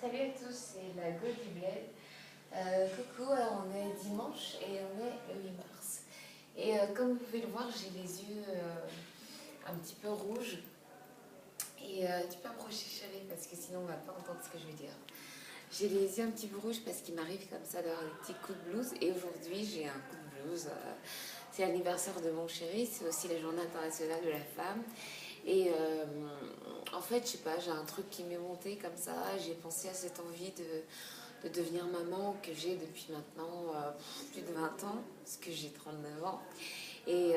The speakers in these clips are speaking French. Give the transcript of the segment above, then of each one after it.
Salut à tous, c'est la Go du Bled. Coucou, alors on est dimanche et on est le 8 mars. Et comme vous pouvez le voir, j'ai les yeux un petit peu rouges. Et tu peux approcher chérie parce que sinon on va pas entendre ce que je vais dire. J'ai les yeux un petit peu rouges parce qu'il m'arrive comme ça d'avoir des petits coups de blues. Et aujourd'hui j'ai un coup de blues. C'est l'anniversaire de mon chéri, c'est aussi la journée internationale de la femme. Et en fait, je sais pas, j'ai un truc qui m'est monté comme ça. J'ai pensé à cette envie de devenir maman que j'ai depuis maintenant plus de 20 ans, parce que j'ai 39 ans. Et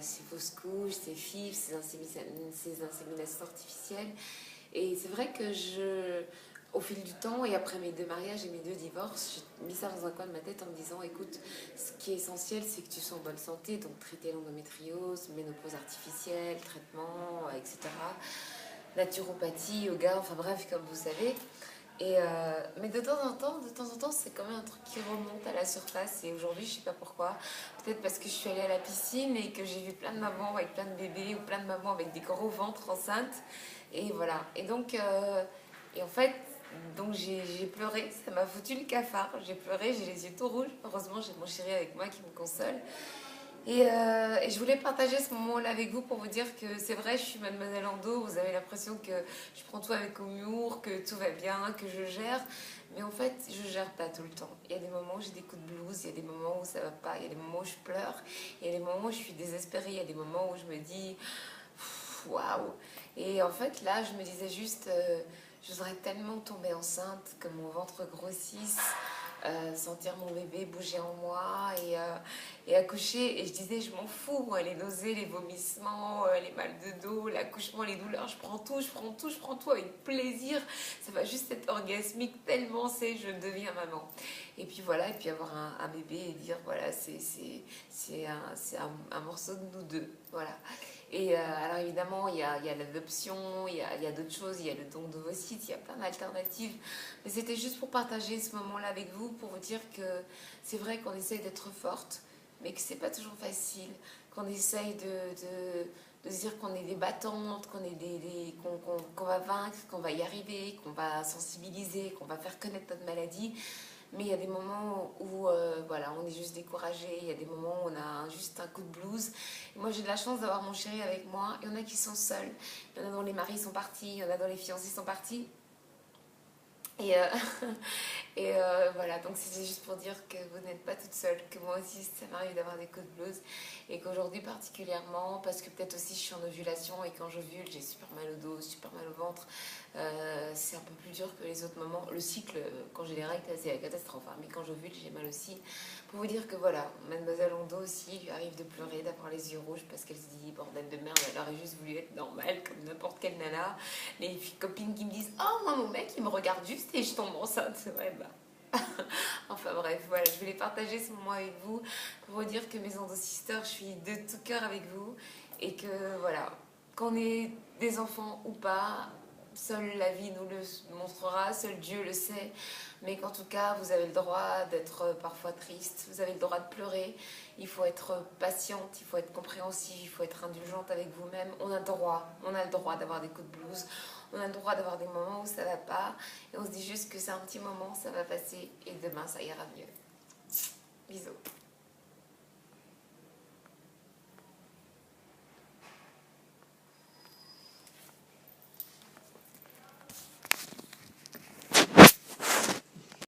ces fausses couches, ces FIV, ces inséminations artificielles. Et c'est vrai que au fil du temps et après mes deux mariages et mes deux divorces, j'ai mis ça dans un coin de ma tête en me disant, écoute, ce qui est essentiel, c'est que tu sois en bonne santé, donc traiter l'endométriose, ménopause artificielle, traitement, etc. Naturopathie, yoga, enfin bref, comme vous savez. Et mais de temps en temps, c'est quand même un truc qui remonte à la surface. Et aujourd'hui, je sais pas pourquoi. Peut-être parce que je suis allée à la piscine et que j'ai vu plein de mamans avec plein de bébés ou plein de mamans avec des gros ventres enceintes. Et voilà. Et donc, et en fait, donc j'ai pleuré. Ça m'a foutu le cafard. J'ai pleuré, j'ai les yeux tout rouges. Heureusement, j'ai mon chéri avec moi qui me console. Et je voulais partager ce moment-là avec vous pour vous dire que c'est vrai, je suis Mademoiselle Ando, vous avez l'impression que je prends tout avec humour, que tout va bien, que je gère. Mais en fait, je gère pas tout le temps. Il y a des moments où j'ai des coups de blues, il y a des moments où ça va pas, il y a des moments où je pleure, il y a des moments où je suis désespérée, il y a des moments où je me dis waouh. Et en fait, là, je me disais juste, je voudrais tellement tomber enceinte, que mon ventre grossisse, sentir mon bébé bouger en moi et accoucher. Et je disais, je m'en fous, moi, les nausées, les vomissements, les mal de dos, l'accouchement, les douleurs, je prends tout, je prends tout, je prends tout avec plaisir. Ça va juste être orgasmique tellement c'est, je deviens maman. Et puis voilà, et puis avoir un bébé et dire, voilà, c'est un morceau de nous deux. Voilà. Et alors évidemment, il y a l'adoption, il y a d'autres choses, il y a le don d'ovocytes, il y a plein d'alternatives. Mais c'était juste pour partager ce moment-là avec vous, pour vous dire que c'est vrai qu'on essaye d'être forte, mais que c'est pas toujours facile, qu'on essaye de se dire qu'on est des battantes, qu'on va vaincre, qu'on va y arriver, qu'on va sensibiliser, qu'on va faire connaître notre maladie. Mais il y a des moments où voilà, on est juste découragé, il y a des moments où on a juste un coup de blues. Et moi j'ai de la chance d'avoir mon chéri avec moi. Il y en a qui sont seuls, il y en a dont les maris sont partis, il y en a dont les fiancés sont partis. Et, voilà, donc c'était juste pour dire que vous n'êtes pas toute seule, que moi aussi ça m'arrive d'avoir des coups de blues et qu'aujourd'hui particulièrement, parce que peut-être aussi je suis en ovulation et quand j'ovule j'ai super mal au dos, super mal au ventre, c'est un peu plus dur que les autres moments. Le cycle, quand j'ai les règles, c'est la catastrophe, hein, mais quand j'ovule j'ai mal aussi. Pour vous dire que voilà, Mademoiselle Ondo aussi lui arrive de pleurer, d'avoir les yeux rouges parce qu'elle se dit bordel de merde, elle aurait juste voulu être normale comme n'importe quelle nana. Les copines qui me disent oh moi mon mec il me regarde juste et je tombe enceinte. Ouais bah. Enfin bref, voilà, je voulais partager ce moment avec vous pour vous dire que mes Endo Sisters, je suis de tout cœur avec vous et que voilà, qu'on ait des enfants ou pas, seule la vie nous le montrera, seul Dieu le sait, mais qu'en tout cas vous avez le droit d'être parfois triste, vous avez le droit de pleurer, il faut être patiente, il faut être compréhensive, il faut être indulgente avec vous-même, on a le droit d'avoir des coups de blues, on a le droit d'avoir des moments où ça va pas et on se dit juste que c'est un petit moment, ça va passer et demain ça ira mieux. Bisous.